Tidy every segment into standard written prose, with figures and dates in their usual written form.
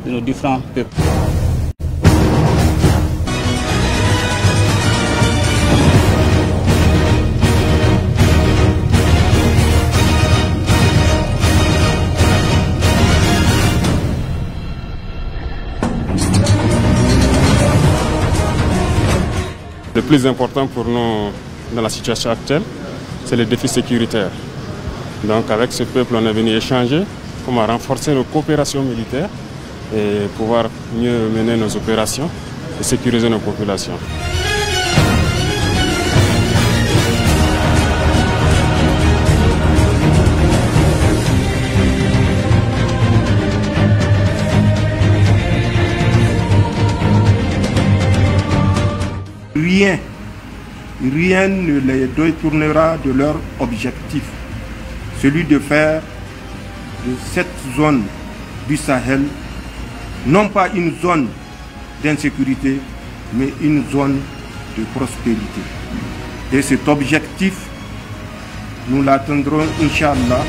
de nos différents peuples. Le plus important pour nous dans la situation actuelle, c'est le défi sécuritaire. Donc avec ce peuple, on est venu échanger comment renforcer nos coopérations militaires et pouvoir mieux mener nos opérations et sécuriser nos populations. Rien ne les détournera de leur objectif, celui de faire de cette zone du Sahel non pas une zone d'insécurité, mais une zone de prospérité. Et cet objectif, nous l'atteindrons, Inch'Allah.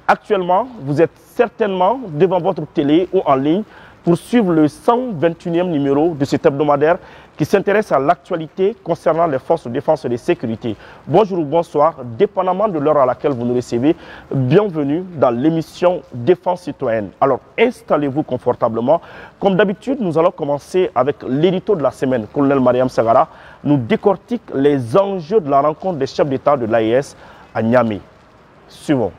Actuellement, vous êtes certainement devant votre télé ou en ligne pour suivre le 121e numéro de cet hebdomadaire qui s'intéresse à l'actualité concernant les forces de défense et de sécurité. Bonjour ou bonsoir, dépendamment de l'heure à laquelle vous nous recevez, bienvenue dans l'émission Défense citoyenne. Alors installez-vous confortablement. Comme d'habitude, nous allons commencer avec l'édito de la semaine. Colonel Mariam Sagara nous décortique les enjeux de la rencontre des chefs d'État de l'AES à Niamey. Suivons.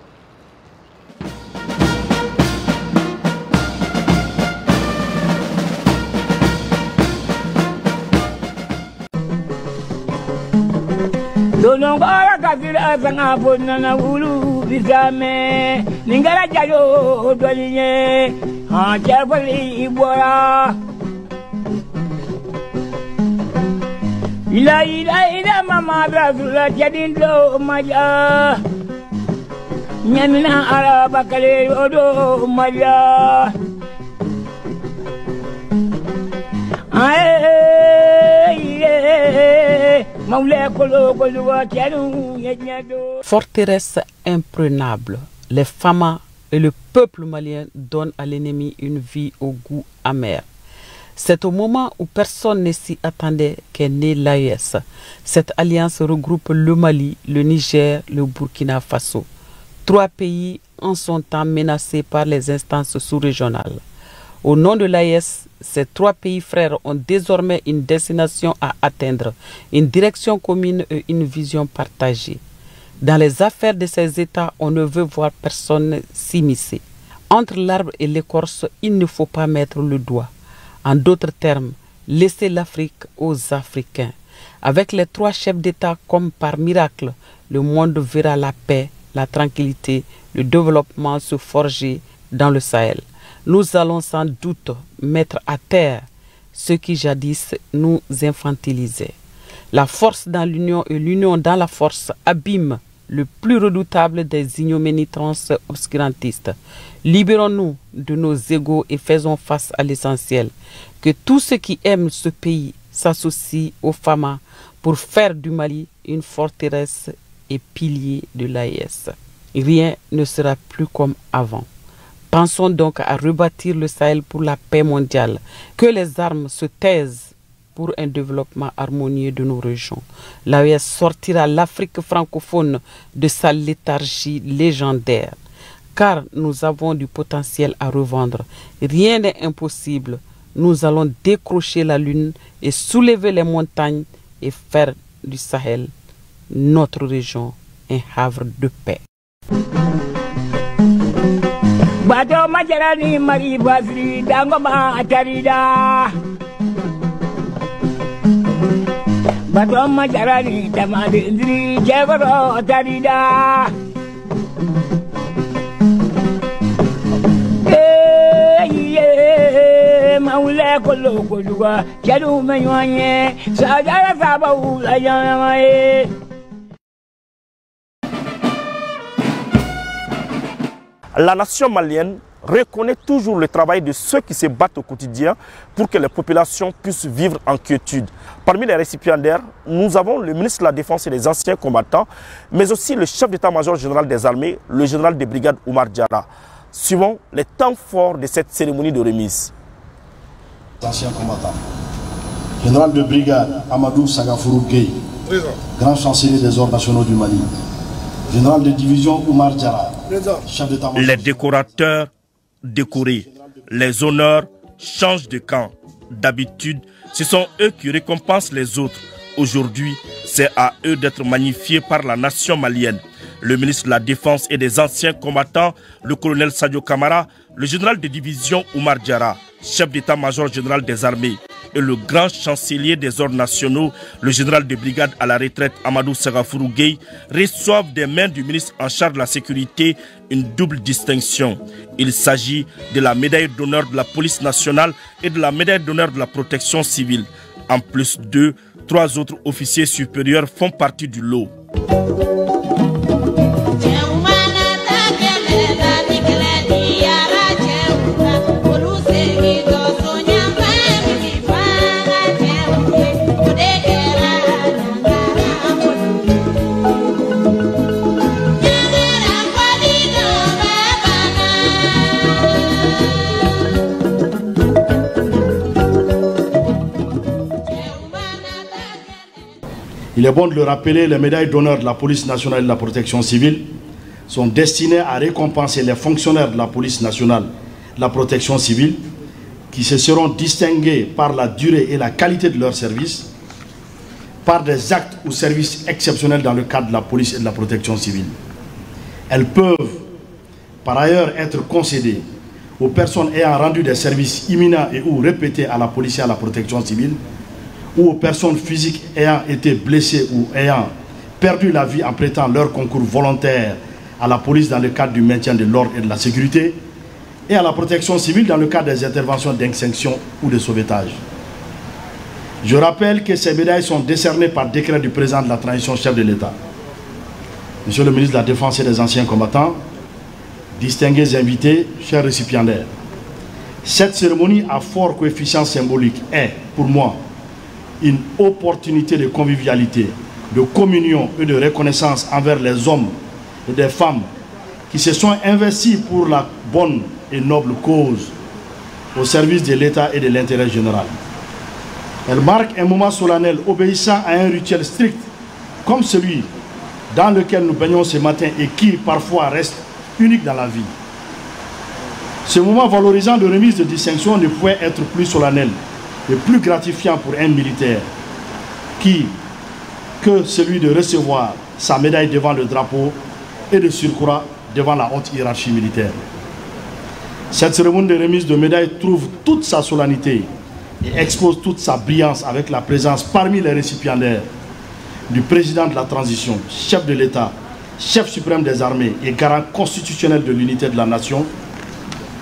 Donongora kafira sanga bonana wulu bizame ningara jayo dolinye ha jabali ibora ila mama brazula jadindo maja nyamina araba kale odo maja Forteresse imprenable, les Fama et le peuple malien donnent à l'ennemi une vie au goût amer. C'est au moment où personne ne s'y attendait qu'est née l'AES. Cette alliance regroupe le Mali, le Niger, le Burkina Faso. 3 pays en son temps menacés par les instances sous-régionales. Au nom de l'AES, ces 3 pays frères ont désormais une destination à atteindre, une direction commune et une vision partagée. Dans les affaires de ces États, on ne veut voir personne s'immiscer. Entre l'arbre et l'écorce, il ne faut pas mettre le doigt. En d'autres termes, laissez l'Afrique aux Africains. Avec les 3 chefs d'État comme par miracle, le monde verra la paix, la tranquillité, le développement se forger dans le Sahel. Nous allons sans doute mettre à terre ce qui jadis nous infantilisait. La force dans l'union et l'union dans la force abîment le plus redoutable des ignominies obscurantistes. Libérons-nous de nos égos et faisons face à l'essentiel. Que tous ceux qui aiment ce pays s'associent aux Fama pour faire du Mali une forteresse et pilier de l'AES. Rien ne sera plus comme avant. Pensons donc à rebâtir le Sahel pour la paix mondiale. Que les armes se taisent pour un développement harmonieux de nos régions. L'AES sortira l'Afrique francophone de sa léthargie légendaire. Car nous avons du potentiel à revendre. Rien n'est impossible. Nous allons décrocher la lune et soulever les montagnes et faire du Sahel, notre région, un havre de paix. Bato majarani mari basri dango ma atarida Batoma jarari tamade ndri jegoro tarida. Maule kolo koduga jadu menyoanye sajara saba ula yamae. La nation malienne reconnaît toujours le travail de ceux qui se battent au quotidien pour que les populations puissent vivre en quiétude. Parmi les récipiendaires, nous avons le ministre de la Défense et des anciens combattants, mais aussi le chef d'état-major général des armées, le général de brigade Oumar Diarra. Suivons les temps forts de cette cérémonie de remise. Anciens combattants. Général de brigade Amadou Sagafourou Gueye, grand chancelier des ordres nationaux du Mali. Général de division Oumar Diarra, chef d'état-major. Les décorateurs décorés, les honneurs changent de camp. D'habitude, ce sont eux qui récompensent les autres. Aujourd'hui, c'est à eux d'être magnifiés par la nation malienne. Le ministre de la Défense et des anciens combattants, le colonel Sadio Kamara, le général de division Oumar Diarra, chef d'état-major général des armées, et le grand chancelier des ordres nationaux, le général de brigade à la retraite Amadou Sagafourou Gueye, reçoivent des mains du ministre en charge de la sécurité une double distinction. Il s'agit de la médaille d'honneur de la police nationale et de la médaille d'honneur de la protection civile. En plus d'eux, 3 autres officiers supérieurs font partie du lot. Il est bon de le rappeler, les médailles d'honneur de la police nationale et de la protection civile sont destinées à récompenser les fonctionnaires de la police nationale et de la protection civile qui se seront distingués par la durée et la qualité de leur service, par des actes ou services exceptionnels dans le cadre de la police et de la protection civile. Elles peuvent par ailleurs être concédées aux personnes ayant rendu des services imminents et ou répétés à la police et à la protection civile, ou aux personnes physiques ayant été blessées ou ayant perdu la vie en prêtant leur concours volontaire à la police dans le cadre du maintien de l'ordre et de la sécurité, et à la protection civile dans le cadre des interventions d'extinction ou de sauvetage. Je rappelle que ces médailles sont décernées par décret du président de la transition chef de l'État. Monsieur le ministre de la Défense et des anciens combattants, distingués invités, chers récipiendaires, cette cérémonie à fort coefficient symbolique est, pour moi, une opportunité de convivialité, de communion et de reconnaissance envers les hommes et des femmes qui se sont investis pour la bonne et noble cause au service de l'État et de l'intérêt général. Elle marque un moment solennel obéissant à un rituel strict comme celui dans lequel nous baignons ce matin et qui parfois reste unique dans la vie. Ce moment valorisant de remise de distinction ne pouvait être plus solennel et plus gratifiant pour un militaire que celui de recevoir sa médaille devant le drapeau et de surcroît devant la haute hiérarchie militaire. Cette cérémonie de remise de médailles trouve toute sa solennité et expose toute sa brillance avec la présence parmi les récipiendaires du président de la transition, chef de l'État, chef suprême des armées et garant constitutionnel de l'unité de la nation,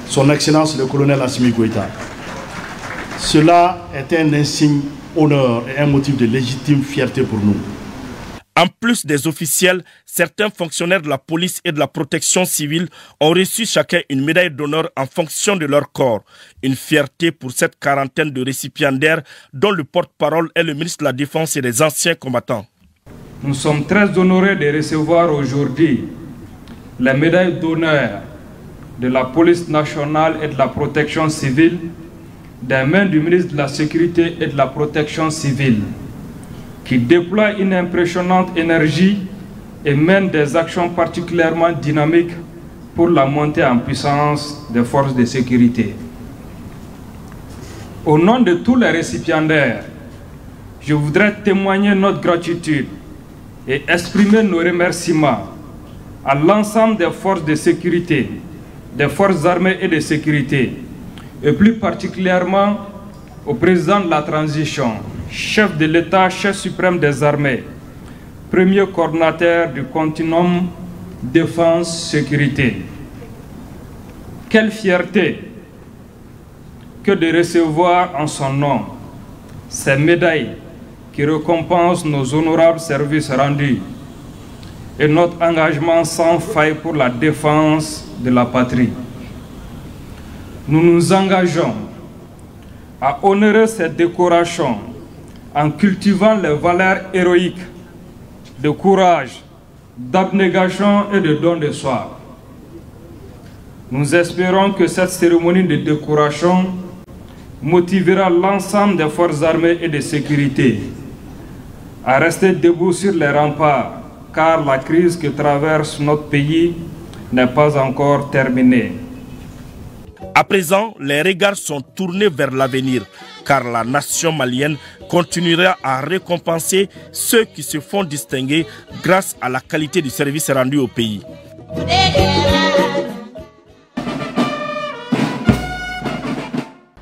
son Excellence le colonel Assimi Goïta. Cela est un insigne honneur et un motif de légitime fierté pour nous. En plus des officiels, certains fonctionnaires de la police et de la protection civile ont reçu chacun une médaille d'honneur en fonction de leur corps. Une fierté pour cette quarantaine de récipiendaires dont le porte-parole est le ministre de la Défense et des anciens combattants. Nous sommes très honorés de recevoir aujourd'hui les médailles d'honneur de la police nationale et de la protection civile des mains du ministre de la Sécurité et de la Protection civile, qui déploie une impressionnante énergie et mène des actions particulièrement dynamiques pour la montée en puissance des forces de sécurité. Au nom de tous les récipiendaires, je voudrais témoigner notre gratitude et exprimer nos remerciements à l'ensemble des forces de sécurité, des forces armées et de sécurité, et plus particulièrement au président de la transition, chef de l'État, chef suprême des armées, premier coordinateur du continuum défense-sécurité. Quelle fierté que de recevoir en son nom ces médailles qui récompensent nos honorables services rendus et notre engagement sans faille pour la défense de la patrie. Nous nous engageons à honorer cette décoration en cultivant les valeurs héroïques de courage, d'abnégation et de don de soi. Nous espérons que cette cérémonie de décoration motivera l'ensemble des forces armées et de sécurité à rester debout sur les remparts, car la crise que traverse notre pays n'est pas encore terminée. À présent, les regards sont tournés vers l'avenir, car la nation malienne continuera à récompenser ceux qui se font distinguer grâce à la qualité du service rendu au pays.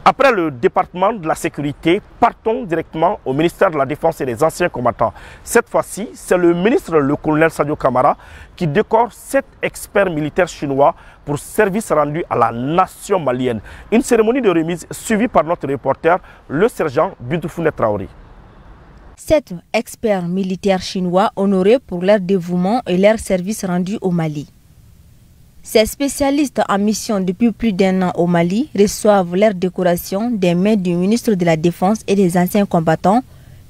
Après le département de la sécurité, partons directement au ministère de la Défense et des anciens combattants. Cette fois-ci, c'est le ministre, le colonel Sadio Kamara, qui décore 7 experts militaires chinois pour service rendu à la nation malienne. Une cérémonie de remise suivie par notre reporter, le sergent Bintoufounet Traoré. 7 experts militaires chinois honorés pour leur dévouement et leur service rendu au Mali. Ces spécialistes en mission depuis plus d'1 an au Mali reçoivent leur décoration des mains du ministre de la Défense et des anciens combattants,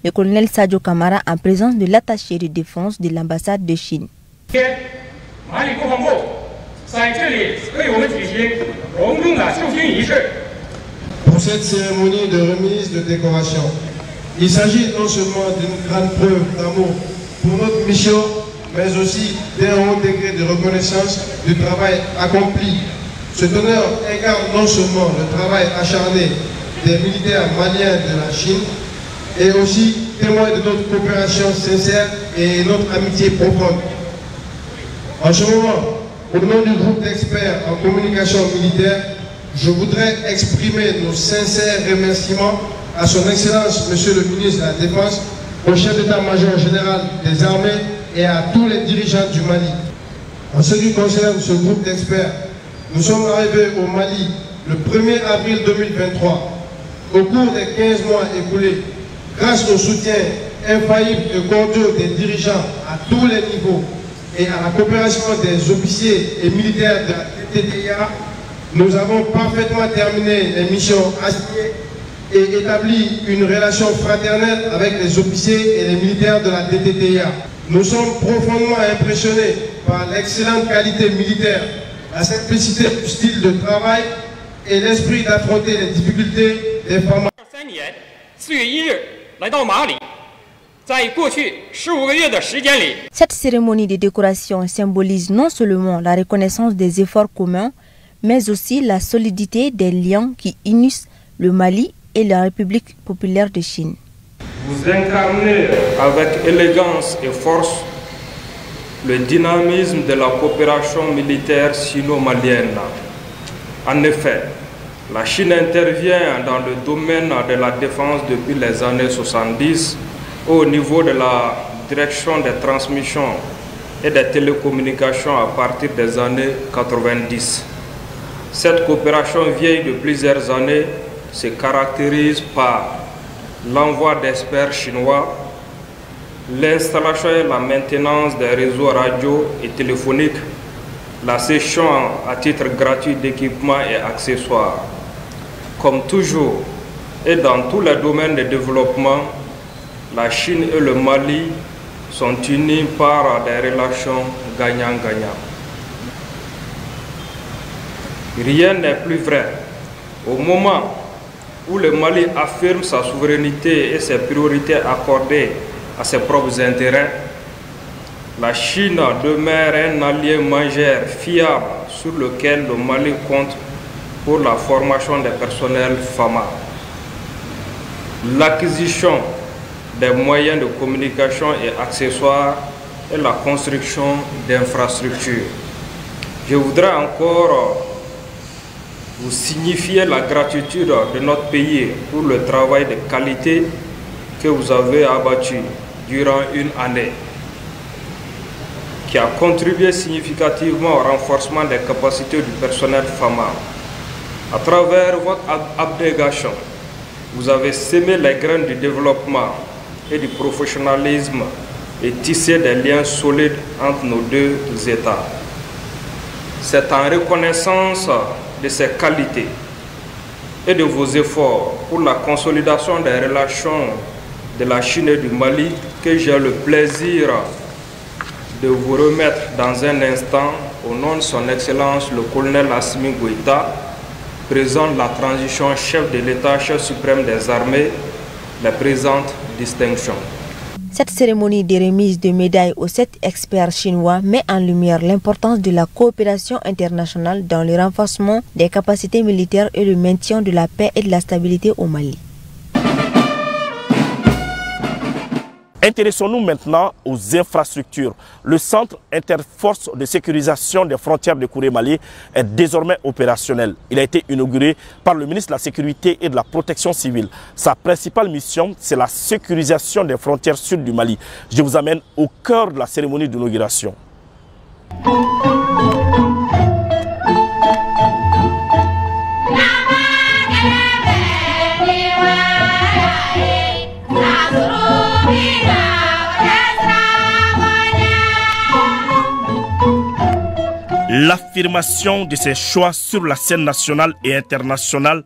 le colonel Sadio Kamara, en présence de l'attaché de défense de l'ambassade de Chine. Pour cette cérémonie de remise de décoration, il s'agit non seulement d'une grande preuve d'amour pour notre mission, mais aussi d'un haut degré de reconnaissance du travail accompli. Cet honneur incarne non seulement le travail acharné des militaires maliens de la Chine, et aussi témoin de notre coopération sincère et notre amitié profonde. En ce moment, au nom du groupe d'experts en communication militaire, je voudrais exprimer nos sincères remerciements à son Excellence, Monsieur le ministre de la Défense, au chef d'état-major général des armées et à tous les dirigeants du Mali. En ce qui concerne ce groupe d'experts, nous sommes arrivés au Mali le 1er avril 2023. Au cours des 15 mois écoulés, grâce au soutien infaillible et cordiaux des dirigeants à tous les niveaux et à la coopération des officiers et militaires de la TTDIA, nous avons parfaitement terminé les missions assignées et établi une relation fraternelle avec les officiers et les militaires de la TTDIA. Nous sommes profondément impressionnés par l'excellente qualité militaire, la simplicité du style de travail et l'esprit d'affronter les difficultés des formations. Cette cérémonie de décoration symbolise non seulement la reconnaissance des efforts communs, mais aussi la solidité des liens qui unissent le Mali et la République populaire de Chine. Vous incarnez avec élégance et force le dynamisme de la coopération militaire sino-malienne. En effet, la Chine intervient dans le domaine de la défense depuis les années 70 au niveau de la direction des transmissions et des télécommunications à partir des années 90. Cette coopération vieille de plusieurs années se caractérise par l'envoi d'experts chinois, l'installation et la maintenance des réseaux radio et téléphoniques, la cession à titre gratuit d'équipements et accessoires. Comme toujours et dans tous les domaines de développement, la Chine et le Mali sont unis par des relations gagnant-gagnant. Rien n'est plus vrai. Au moment où le Mali affirme sa souveraineté et ses priorités accordées à ses propres intérêts, la Chine demeure un allié majeur fiable sur lequel le Mali compte pour la formation des personnels FAMA, l'acquisition des moyens de communication et accessoires et la construction d'infrastructures. Je voudrais encore vous signifier la gratitude de notre pays pour le travail de qualité que vous avez abattu durant une année, qui a contribué significativement au renforcement des capacités du personnel FAMA. À travers votre abnégation, vous avez semé les graines du développement et du professionnalisme et tissé des liens solides entre nos deux États. C'est en reconnaissance de ces qualités et de vos efforts pour la consolidation des relations de la Chine et du Mali que j'ai le plaisir de vous remettre dans un instant, au nom de son Excellence le colonel Assimi Goïta, président de la transition, chef de l'État, chef suprême des armées, les présentes distinctions. Cette cérémonie de remise de médailles aux 7 experts chinois met en lumière l'importance de la coopération internationale dans le renforcement des capacités militaires et le maintien de la paix et de la stabilité au Mali. Intéressons-nous maintenant aux infrastructures. Le centre interforce de sécurisation des frontières de Kouré-Mali est désormais opérationnel. Il a été inauguré par le ministre de la Sécurité et de la Protection civile. Sa principale mission, c'est la sécurisation des frontières sud du Mali. Je vous amène au cœur de la cérémonie d'inauguration. L'affirmation de ses choix sur la scène nationale et internationale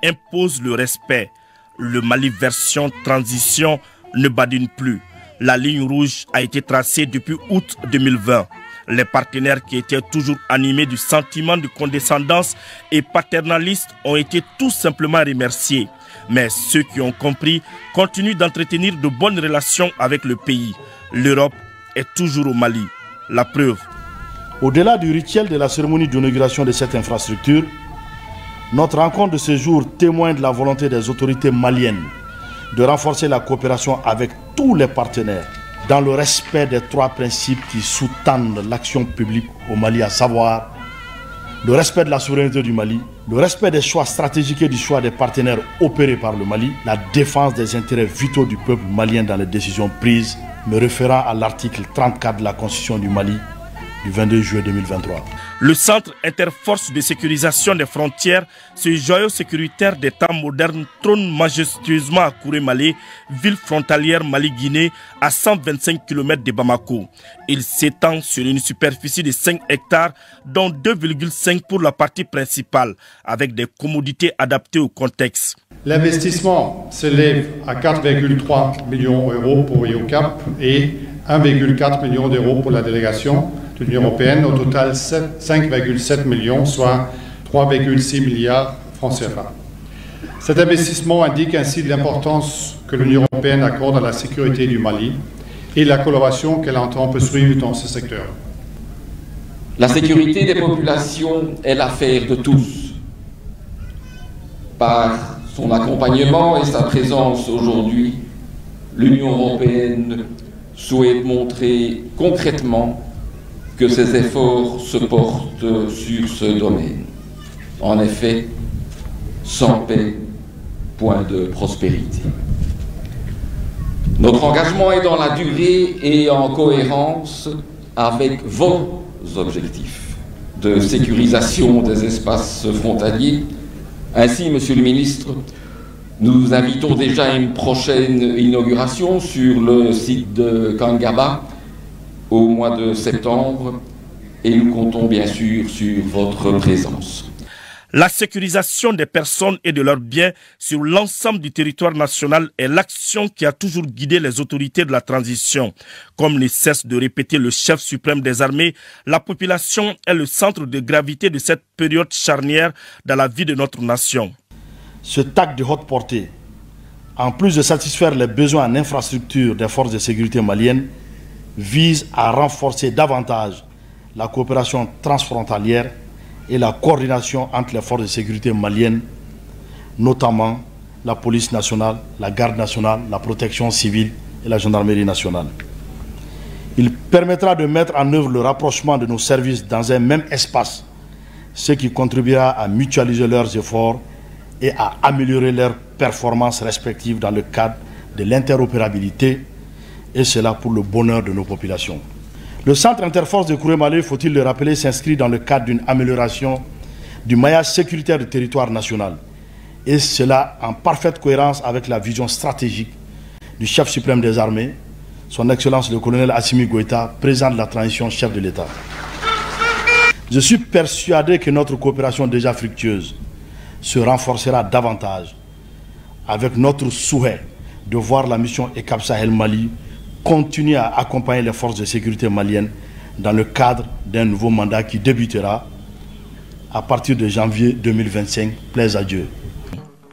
impose le respect. Le Mali version transition ne badine plus. La ligne rouge a été tracée depuis août 2020. Les partenaires qui étaient toujours animés du sentiment de condescendance et paternaliste ont été tout simplement remerciés. Mais ceux qui ont compris continuent d'entretenir de bonnes relations avec le pays. L'Europe est toujours au Mali. La preuve. Au-delà du rituel de la cérémonie d'inauguration de cette infrastructure, notre rencontre de ce jour témoigne de la volonté des autorités maliennes de renforcer la coopération avec tous les partenaires dans le respect des 3 principes qui sous-tendent l'action publique au Mali, à savoir le respect de la souveraineté du Mali, le respect des choix stratégiques et du choix des partenaires opérés par le Mali, la défense des intérêts vitaux du peuple malien dans les décisions prises, me référant à l'article 34 de la Constitution du Mali du 22 juillet 2023. Le centre interforce de sécurisation des frontières, ce joyau sécuritaire des temps modernes, trône majestueusement à Kouré-Mali, ville frontalière Mali-Guinée, à 125 km de Bamako. Il s'étend sur une superficie de 5 hectares, dont 2,5 pour la partie principale, avec des commodités adaptées au contexte. L'investissement s'élève à 4,3 millions d'euros pour IOCAP et 1,4 million d'euros pour la délégation de l'Union européenne, au total 5,7 millions, soit 3,6 milliards francs CFA. Cet investissement indique ainsi l'importance que l'Union européenne accorde à la sécurité du Mali et la collaboration qu'elle entend poursuivre dans ce secteur. La sécurité des populations est l'affaire de tous. Par son accompagnement et sa présence aujourd'hui, l'Union européenne souhaite montrer concrètement que ses efforts se portent sur ce domaine. En effet, sans paix, point de prospérité. Notre engagement est dans la durée et en cohérence avec vos objectifs de sécurisation des espaces frontaliers. Ainsi, Monsieur le Ministre, nous invitons déjà à une prochaine inauguration sur le site de Kangaba au mois de septembre et nous comptons bien sûr sur votre présence. La sécurisation des personnes et de leurs biens sur l'ensemble du territoire national est l'action qui a toujours guidé les autorités de la transition. Comme ne cesse de répéter le chef suprême des armées, la population est le centre de gravité de cette période charnière dans la vie de notre nation. Ce acte de haute portée, en plus de satisfaire les besoins en infrastructure des forces de sécurité maliennes, vise à renforcer davantage la coopération transfrontalière et la coordination entre les forces de sécurité maliennes, notamment la police nationale, la garde nationale, la protection civile et la gendarmerie nationale. Il permettra de mettre en œuvre le rapprochement de nos services dans un même espace, ce qui contribuera à mutualiser leurs efforts et à améliorer leurs performances respectives dans le cadre de l'interopérabilité, et cela pour le bonheur de nos populations. Le centre interforce de Kouré-Malé, faut-il le rappeler, s'inscrit dans le cadre d'une amélioration du maillage sécuritaire du territoire national, et cela en parfaite cohérence avec la vision stratégique du chef suprême des armées, son Excellence le colonel Assimi Goïta, président de la transition chef de l'État. Je suis persuadé que notre coopération déjà fructueuse se renforcera davantage avec notre souhait de voir la mission ECAP Sahel Mali continuer à accompagner les forces de sécurité maliennes dans le cadre d'un nouveau mandat qui débutera à partir de janvier 2025, plaise à Dieu.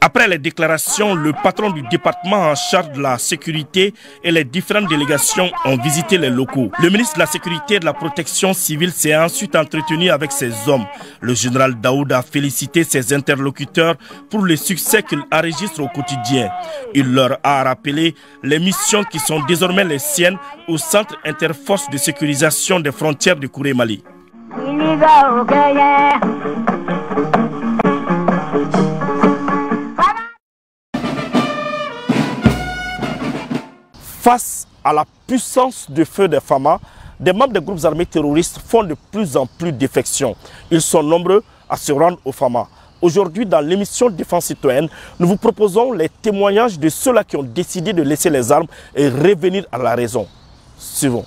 Après les déclarations, le patron du département en charge de la sécurité et les différentes délégations ont visité les locaux. Le ministre de la Sécurité et de la Protection civile s'est ensuite entretenu avec ses hommes. Le général Daoud a félicité ses interlocuteurs pour le succès qu'ils enregistrent au quotidien. Il leur a rappelé les missions qui sont désormais les siennes au Centre Interforce de sécurisation des frontières de Kouré-Mali. Face à la puissance de feu des FAMA, des membres des groupes armés terroristes font de plus en plus défections. Ils sont nombreux à se rendre aux FAMA. Aujourd'hui, dans l'émission Défense citoyenne, nous vous proposons les témoignages de ceux-là qui ont décidé de laisser les armes et revenir à la raison. Suivons.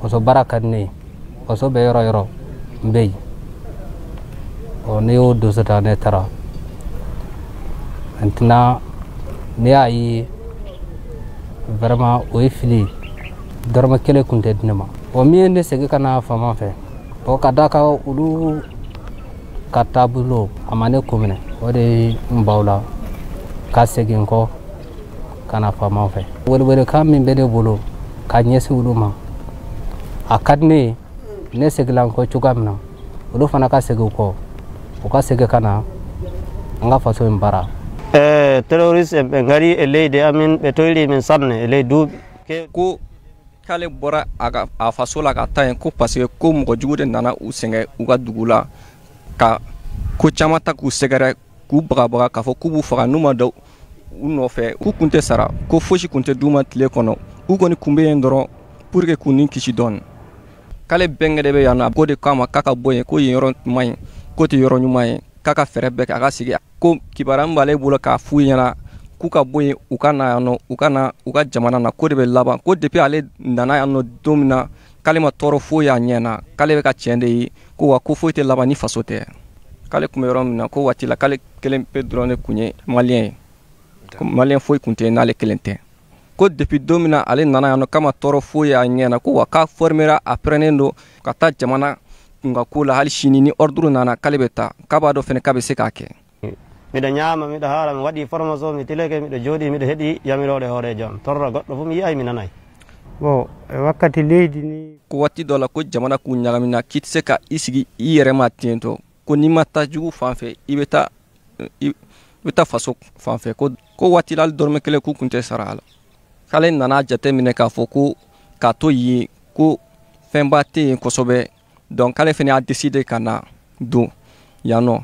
Oso barakadne oso be yoro mbey o ne o do sata ne tara maintenant ne ayi vraiment o ifili dorma kele kunte dinama o mi ne sege kana fama fe o kadaka ulu katabulo amane komene o de mbawla ka sege ko kana fama fe wele kam min bede bolo ka nyesi uluma akadne ne seglan ko chugamna ulu fana ka segu ko o ka sege kana nga faso mbara terroriste be ngari e leyde amin be toyli min sanne e ley duubi ko kale bora aga a faso la ka tan ko parce que ko mo jugude nana u senge u ga dugula ka ko chamata ku segere ku baga ka fo ku bu faga numa do u no fe ku kunte sara ko foshi kunte duma tile kono u koni kumbe ndoro pour que kunin kishi don kale bengede be yana ko de kama kaka boye ko yoro may ko te yoro nyumay kaka ferebe aka sigi ko kibaram bale bula ka fu yana ku ka boye ukana no ukana uka jamana na ko de be laba ko depuis ale nana yano domina kale ma toro fu ya nyena kale be ka chende ko wa ko fu te laba ni fasote kale kumero na ko watila kale kelen pe drone kunye malien ko malien fu kunte na le kelente ko depuis domina ale nana yano kama toro fu ya nyena ko wa ka formera aprenendo kata jamana nga kula hal shinini ordre nana kalebeta kabado fene kabe sekake mido nyama mido hala mi wadi formation mi tileke mido jodi mido hedi yamirode hore jam torra goddo fu mi yi mi nanay bo wakati leydi ni ko watti dola ko jamana ku nyagamina kitseka isigi iyere matento ko nimata jugu fanfe ibeta faso fanfe ko watti lal dorme kele ku kunte sarala kale nana jate mine ka foku ka to yi ko fembate ko sobe donc kale fene a décidé kana do yano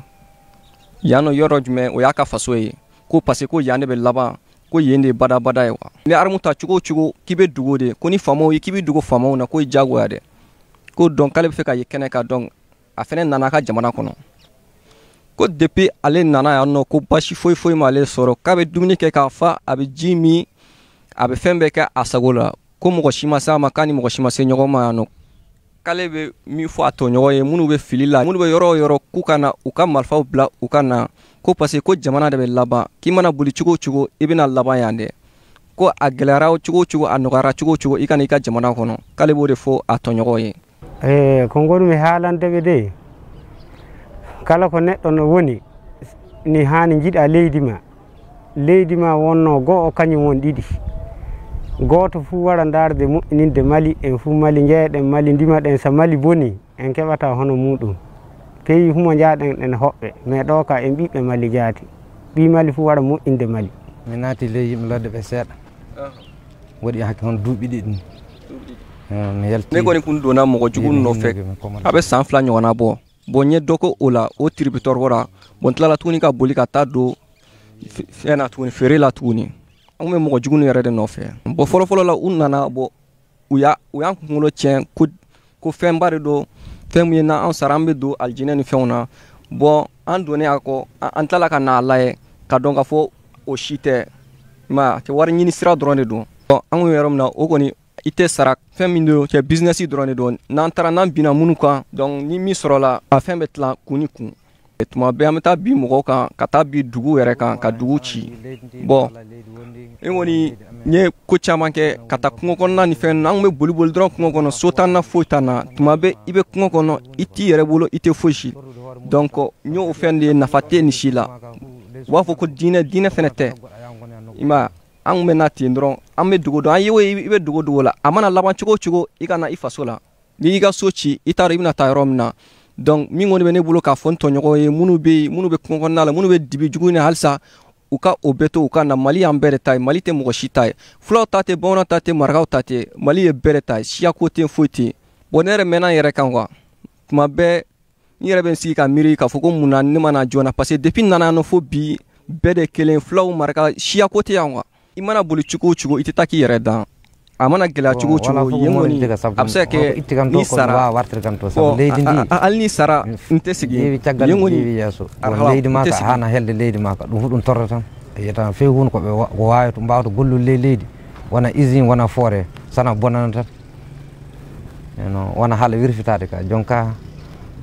yoro jume o yaka faso yi ko parce ko yane be laba ko yende bada yawa ni armuta chugo kibe dugo de ko ni famo yi kibe dugo famo na ko jago ya de ko donc kale fe ka yekene ka donc a fene nana ka jamana kono ko depuis ale nana yano ko bashi foi ma le soro kabe dumni ke ka fa abe jimi abe fembe ka asagola ko mo shima sama kani mo shima se nyogo ma no kale be mi fo ato nyogo ye munu be filila munu be yoro kukana uka malfa bla ukana ko parce ko jamana de be laba kimana buli chugo ibina laba yande ko agelara chugo anogara chugo ikana ika jamana kono kale bo de fo ato nyogo ye ko ngonu mi halande be de kala ko neddo no woni ni hani jida leydi ma wonno go o kanyum won didi goto fu wara darde mu'mininde Mali en fu Mali jeeden Mali ndima den sa Mali boni en kebata hono mudum peyi humo jaaden en hobbe me do ka en bibbe Mali jaati bi Mali fu wara mu'inde Mali minati leyi mi lodde be seeda waɗi hakke hon duuɓi ɗiɗi ne goni kun dona mo jugun no fek abe san fla nyona bo nye doko ola o tributor wora bon tla la tuni ka boli ka ta do fena tuni fere la tuni on me mo jugun yere de no fe bo folo la unana bo uya ngolo chen ko fembare do femu na an sarambe do aljine ni feuna bo an doni ako an tala ka na lae ka donga fo o shite ma ke war nyini sira drone do an werom na o goni ite sarak femindo ke business drone do nan tara nan bina munuka donc ni mi sorola a fembe tla kuniku etuma be amata bi mo ka kata bi dugu yere kan ka dugu ci bo e woni nye ko chamanke kata kungo kono ni fen nan me boli dron kungo kono sotana fotana tuma be ibe kungo kono iti yere bolo ite foshi donc nyo ofende na fate ni shila wa fo ko dine fenete ima an menati ndron an me dugo do an yewe ibe dugo la amana laban chugo ikana ifasola ni iga sochi itaro ibna tayromna donc mi ngoni be ne bulo ka fonto nyogo e munu be kungo na la munu be dibi jugu ne halsa uka obeto uka na mali ambere tay mali te mo shitai flo tate bona tate margaw tate mali e bere tay sia kote foti bonere mena yere kanwa kuma be yere ben sika miri ka foko muna ne mana jona parce depuis nana no fo bi bede kelen flow marga sia kote yanwa imana boli chugo ititaki yere dan amana gela chugo yengoni abse ke ni sara alni sara intesigi yengoni leydi ma ka hana helde leydi ma ka dum fu dum torratan yeta fe hun ko be waayo to mbawto gollu leydi wana usine wana forêt sana bonanata no wana hala wirfitade ka jonka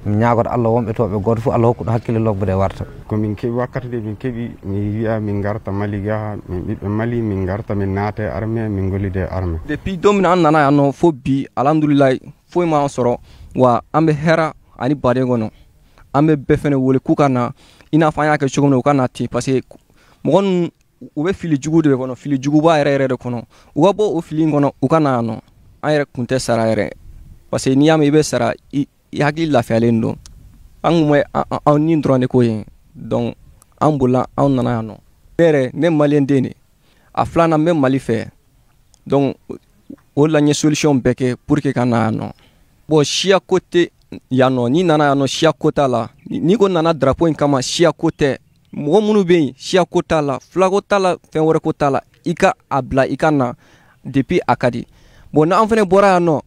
ñaagot Allah wonbe to be goto fu Allah hokku hakkile lobbude warta ko min kebi wakkati de min kebi mi wi'a min garta Mali ga min bibbe Mali min garta min naate armée min golide armée depuis domina nana ano fo bi alhamdulillah fo ma soro wa ambe hera ani bade gono ambe befene wole kukana ina fanya ke chogono kana ti parce que mon ube fili jugude gono fili juguba ere de kono ugo o fili gono ukana no ayre kunte sara ere parce que niyame ibe sara yagli la felendo angwe an ni drone ko yin donc ambula an nana no bere ne malien deni aflana même mali fe donc o la nye solution beke pour que kana no bo chia côté ya no ni nana no chia kota la ni ko nana drapeau in kama chia côté mo munu be chia kota la flago tala fen wore kota la ika abla ikana depuis akadi bo na enfene bora no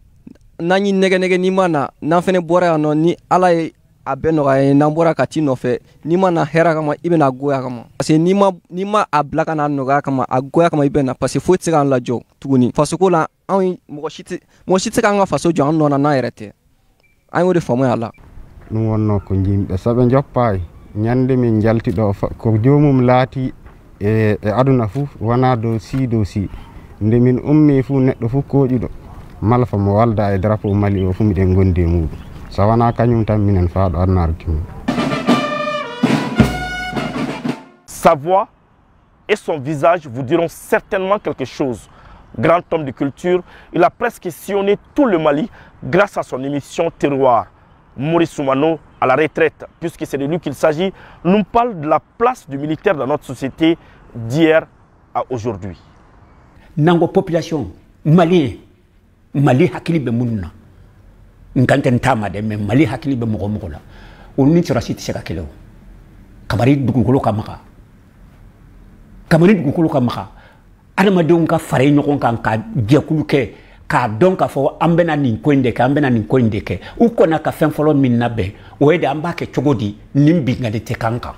nani nege ni mana na fene bora no ni ala abeno ga na bora kati no fe ni mana hera kama ibena goya kama parce ni ma abla kana no ga kama agoya kama ibena parce faut tiran la jo tuguni parce ko la an mo shiti kan fa so jo no na yerete ay wori famu ala dum wonno ko jimbe sabe joppay nyande min jalti do ko jomum laati e aduna fu wana do si nde min ummi fu neddo fu kojido malfa mo walda e drapeau Mali o fu mi den gonde mudu sawana kanyum tan minen faado arnar tim. Sa voix et son visage vous diront certainement quelque chose. Grand homme de culture, il a presque sillonné tout le Mali grâce à son émission Terroir. Maurice Soumano, à la retraite, puisque c'est de lui qu'il s'agit, nous parle de la place du militaire dans notre société d'hier à aujourd'hui. Nango population Mali hakili be munna nganten tama de mais Mali hakili be mogo la on ni surasi ti seka kelo kabari dugukolo kamaka adama de ka fare nyokon kan ka jekulu ke ka donc ka fo ambena nin koinde ke u kona ka fen folo min nabe o ede amba ke chogodi nimbi ngade te kanka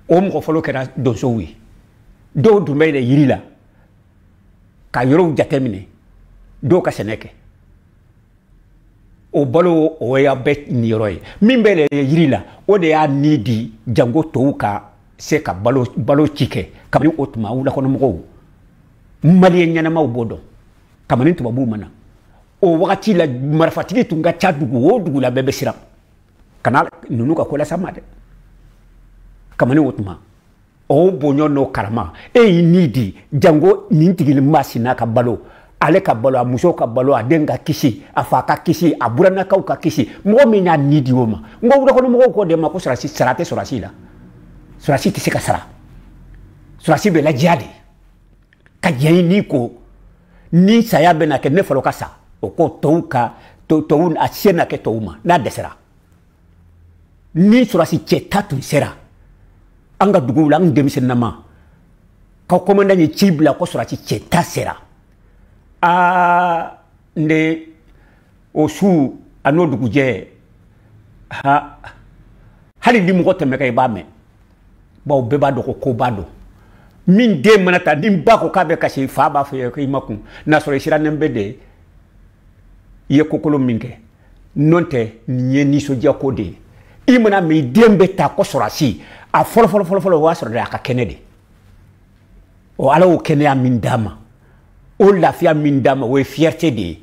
o mo folo kera do so wi do du mele yirila ka yoro jatemine do ka seneke o balo o ya bet ni roy mimbele yirila o de ya nidi jango to ka se ka balo chike kamani otuma ula kono mo mali nyana ma bodo kamani to babu mana o wakati la marfatigi tunga chadugu o dugu la bebe sira kana nunu ka kola samade kamani otuma o bonyo no karama e nidi jango nintigil masina ka balo ale ka balo amuso ka balo adenga kisi afaka kisi aburana ka kisi mo mina nidi woma ngo wura kono mo ko de ma ko sarasi sarate sorasi la sorasi ti seka sara sorasi be la jade ka jeni ko ni saya bena ke ne falo kasa o ko touka to a siena ke touma na desera ni surasi cetatu sera anga dugula ang demisen nama ka komanda ni cibla ko surasi ceta sera nde osu ano duguje ha hali di mo teme kay bame ba beba do ko bado min de manata dim ba ko kabe kasi fa ba fe ko imakun na sore sira nembede ye kokolo minke nonte nye ni so dia ko de imana mi dembe ta ko sorasi a folo wa sore aka kenede o ala o kene a min dama o la fia min dama we fierté de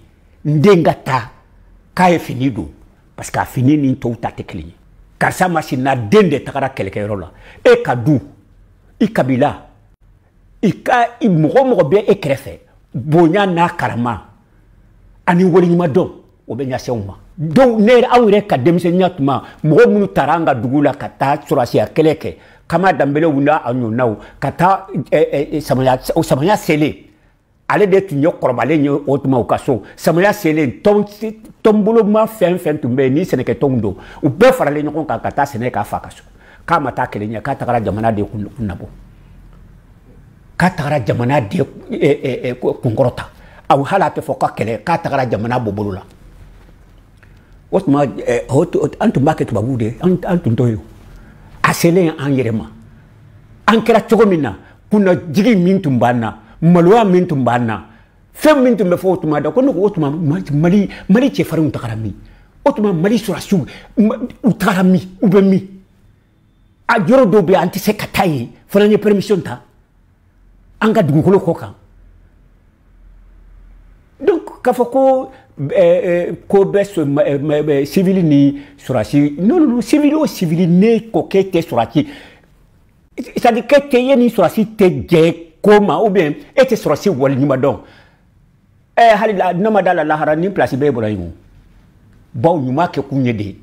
ndengata kaye finido parce que a fini ni to ta tekli car sa machine dende takara kelke rola e kadu i kabila ika i mogo be e krefe bonya na karama ani wori nyuma do o be nya sewma do ne awre ka demse nyatuma mogo munu taranga dugula kata surasi ya keleke kama dambele wunda anyo naw kata samanya sele ale de tunyo korbale nyo otuma ukaso samanya sele tombulo ma fen tumbe ni seneke tondo u be farale nyoko kata seneka fakaso kama ta kelenya kata kara jamana de kunabo katara jamana de kungorota au halate foka kele katara jamana bobolula otma antu market babude antu ndoyo asele anyerema ankera chogomina kuna jigi mintumbana malwa mintumbana fem mintumbe fo otma da kono otma mali che faru takarami otma mali surasu utarami ubemi a joro do be anti se katayi fona permission ta anga dugukolo koka donc kafako ko beso civil ni surasi non civil ne ko kete surasi ça dit que yeni surasi te je koma ou bien était surasi wal ni madon halila namadala la harani place be borayimu baw nyuma ke kunyede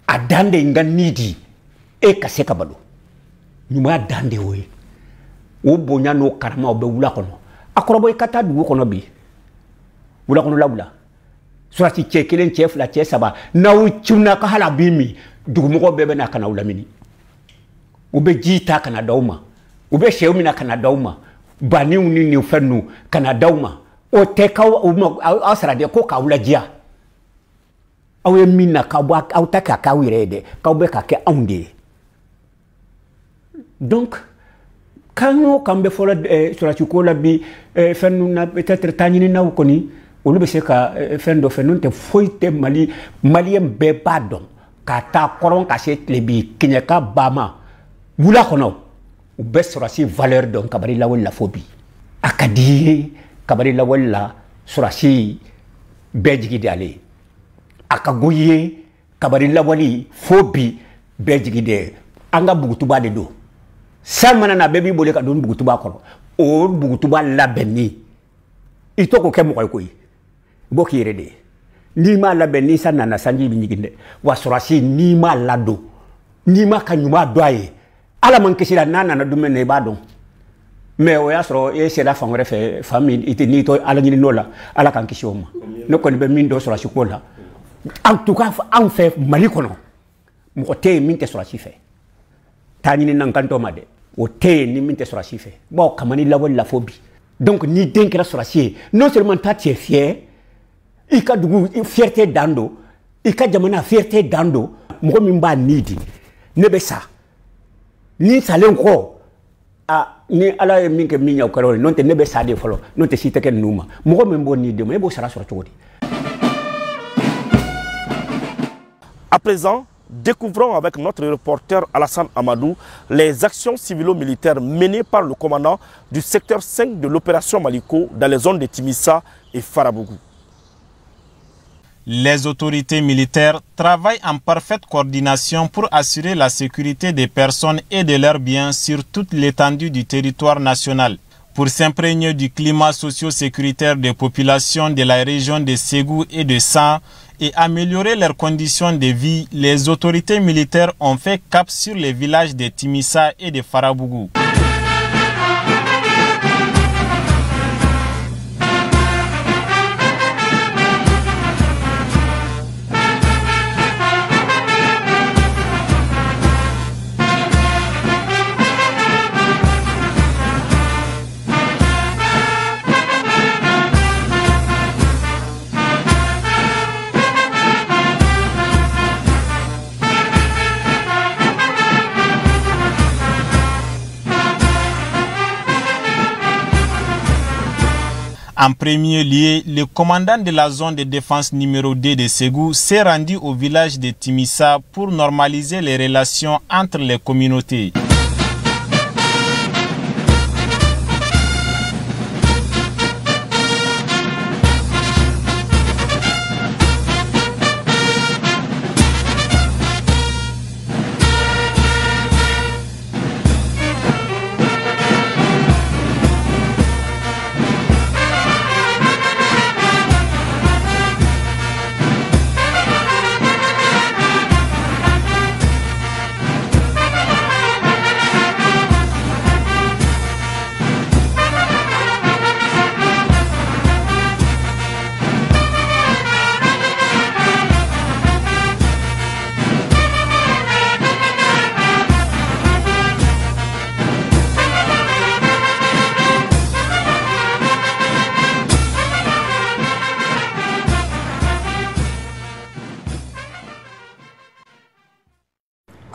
adande nganidi e kaseka bado nyuma adande we o bonya no karama o be wula kono akorobo ikata dugu kono bi wula kono labula surati chekelen chefla chesaba na uchuna ka hala bimi dugu mo bebe na kana ulamini o be jita kana dauma o be shewmi na kana dauma bani uni ni fennu kana dauma o te ka o asara de ko ka ulajia awe minna ka ba autaka ka wirede ka be ka ke aunde donc quand kambe fola surati ko labi fennu na peut-être tanyini na koni olu be se ka fendo fennu te foite malien be badon ka ta koron ka se lebi kinyaka bama wula kono u be surati valeur don kabari la wala fobi akadi kabari la wala surati bejigi dale akagoye kabari la wali fobi bejigi de anga bugutuba de do samana na bebi bole ka don bugutuba kono o bugutuba labeni itoko ke mo koy boki rede ni ma labeni sanna na sanji bi nyiginde wasurasi ni ma lado ni ma kanyuma doye ala man kesira nana na dume ne badon mais o yasro e c'est la fangre fe famille ite ni to ala ni nola ala kan kishoma no ko be min do surasi ko la en tout cas en fait mali kono mo ko te min te surasi fe tani ni nan kanto made o te ni minte surasi fe bon kamani la wala phobie donc ni denkera surasi non seulement ta tu es fier ika dugu fierté dando ika jamana fierté dando mo mi mba nidi nebe sa ni salen ko ni ala minke minya ko non te nebe sa de folo non te site ken numa mo mi mbo nidi mo bo sara sur todi. À présent, découvrons avec notre reporter Alassane Amadou les actions civilo-militaires menées par le commandant du secteur 5 de l'opération Maliko dans les zones de Timissa et Farabougou. Les autorités militaires travaillent en parfaite coordination pour assurer la sécurité des personnes et de leurs biens sur toute l'étendue du territoire national. Pour s'imprégner du climat socio-sécuritaire des populations de la région de Ségou et de San et améliorer leurs conditions de vie, les autorités militaires ont fait cap sur les villages de Timissa et de Farabougou. En premier lieu, le commandant de la zone de défense numéro 2 de Ségou s'est rendu au village de Timissa pour normaliser les relations entre les communautés.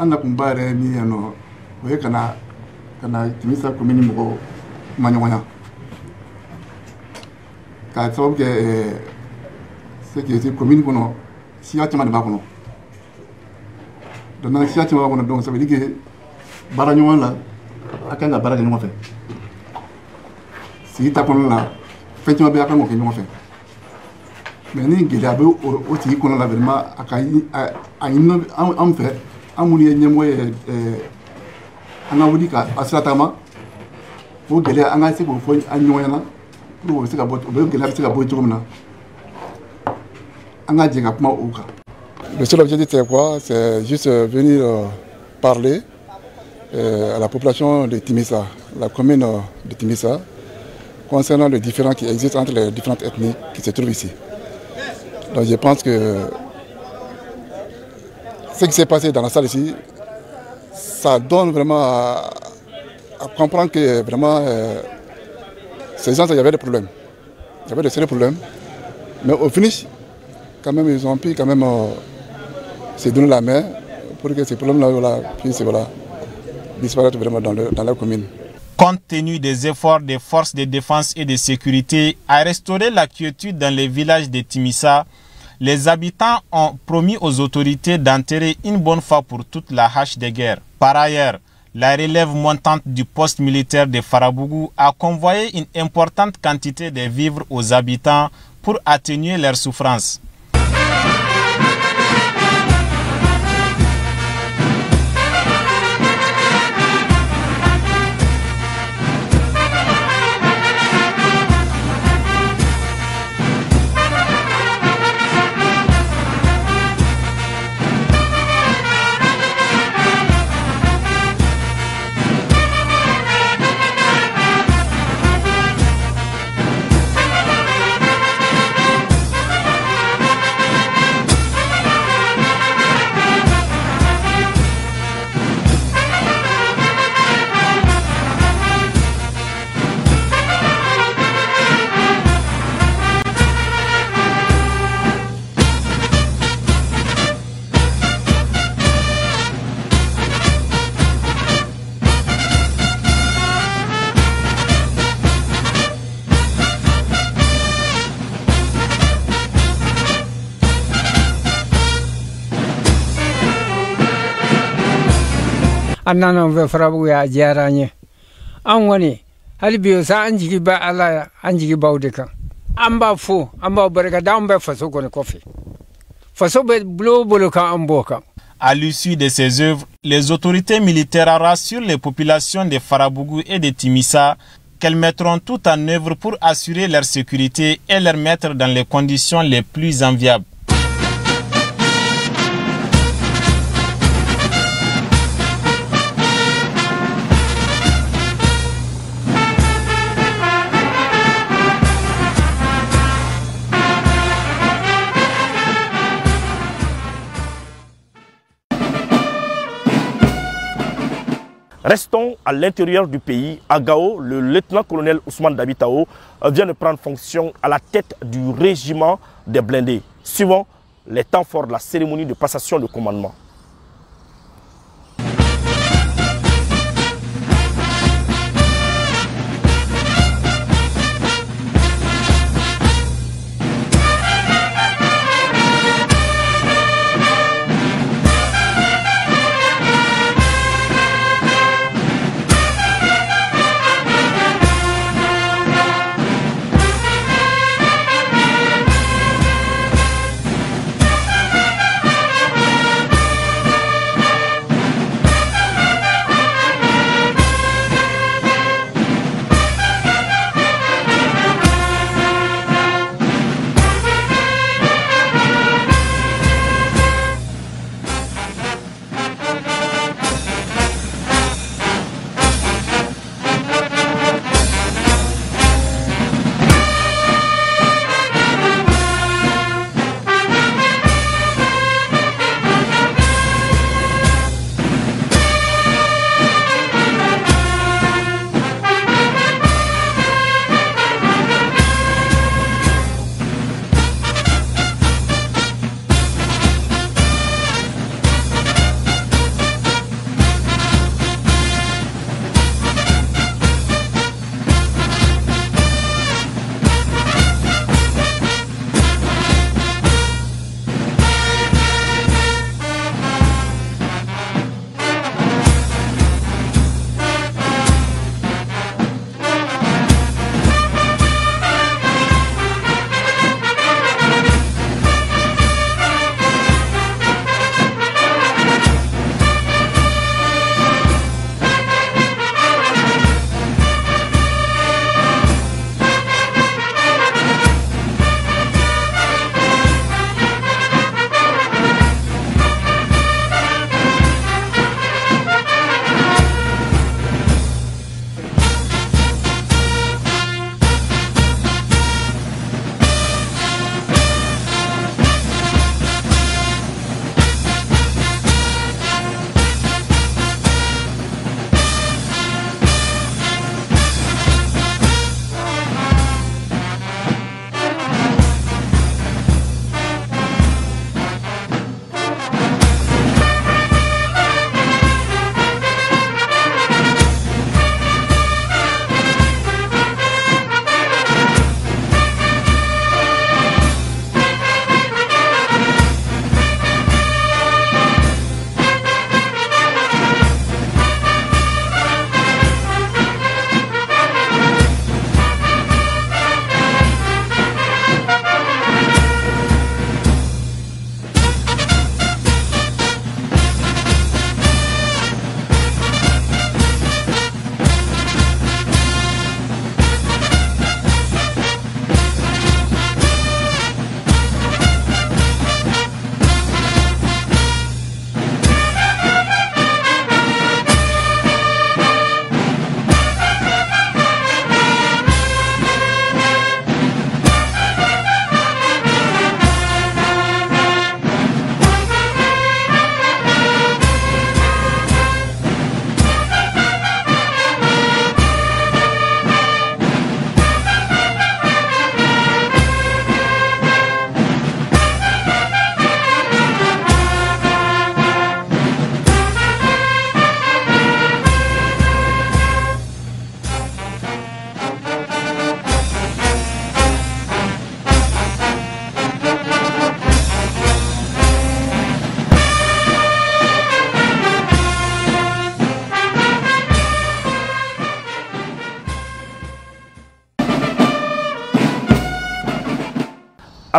Anda kumbare ni ano we kana Timissa commune mo manyawanya ka so ke ce qui est commune kono si atima de bakono dana si atima bakono donc ça veut dire que baranyo la akanga baraga no fait si ta kono la fetima be akango ke no fait mais ni gida be o ti kono la vraiment akai a inno am fait amuni nyemoye anga wudi ka asratama fo gele anga se ko fo anyoyana pour se ka bot o be gele se ka bot tumna anga jenga kuma uka. Le seul objectif c'est quoi? C'est juste venir parler à la population de Timissa, la commune de Timissa, concernant les différends qui existent entre les différentes ethnies qui se trouvent ici. Donc je pense que ce qui s'est passé dans la salle ici, ça donne vraiment à comprendre que vraiment ces gens, il y avait des problèmes. Il y avait de sérieux problèmes. Mais au finish, quand même, ils ont pu quand même se donner la main pour que ces problèmes-là puissent disparaître vraiment dans la commune. Compte tenu des efforts des forces de défense et de sécurité à restaurer la quiétude dans les villages de Timissa, les habitants ont promis aux autorités d'enterrer une bonne fois pour toutes la hache de guerre. Par ailleurs, la relève montante du poste militaire de Farabougou a convoyé une importante quantité de vivres aux habitants pour atténuer leurs souffrances. annana be Farabougou ya jaranye an wani hali biyo sa an jigi ba ala an jigi bawde kan an ba fo an ba barka da an ba faso ko ne kofi faso be blo kan an bo kan. À l'issue de ces œuvres, les autorités militaires rassurent les populations de Farabougou et de Timissa qu'elles mettront tout en œuvre pour assurer leur sécurité et les mettre dans les conditions les plus enviables. Restons à l'intérieur du pays. À Gao, le lieutenant-colonel Ousmane Dabitao vient de prendre fonction à la tête du régiment des blindés, suivant les temps forts de la cérémonie de passation de commandement.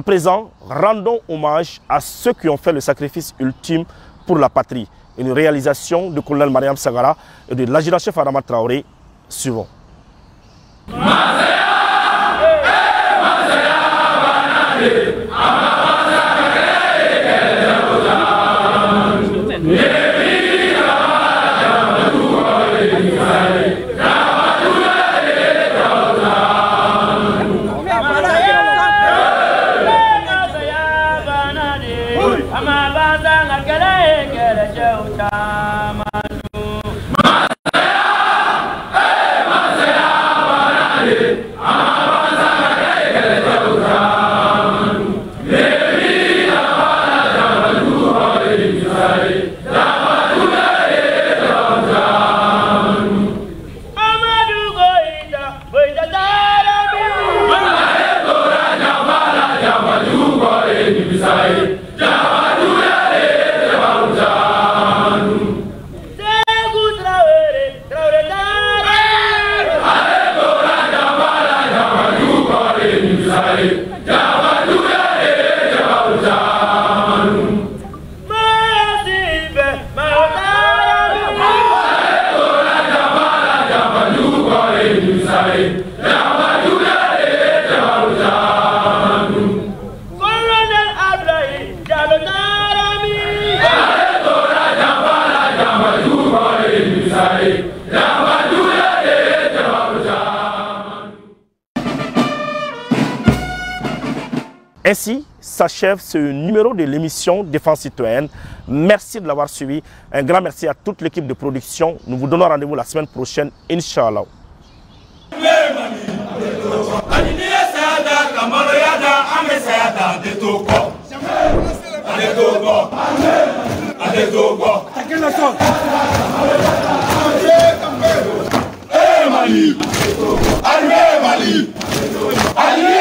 À présent, rendons hommage à ceux qui ont fait le sacrifice ultime pour la patrie. Une réalisation du colonel Mariam Sagara et de l'adjudant-chef Adama Traoré. Suivons. Ainsi s'achève ce numéro de l'émission Défense citoyenne. Merci de l'avoir suivi. Un grand merci à toute l'équipe de production. Nous vous donnons rendez-vous la semaine prochaine, Inch'Allah. Mali,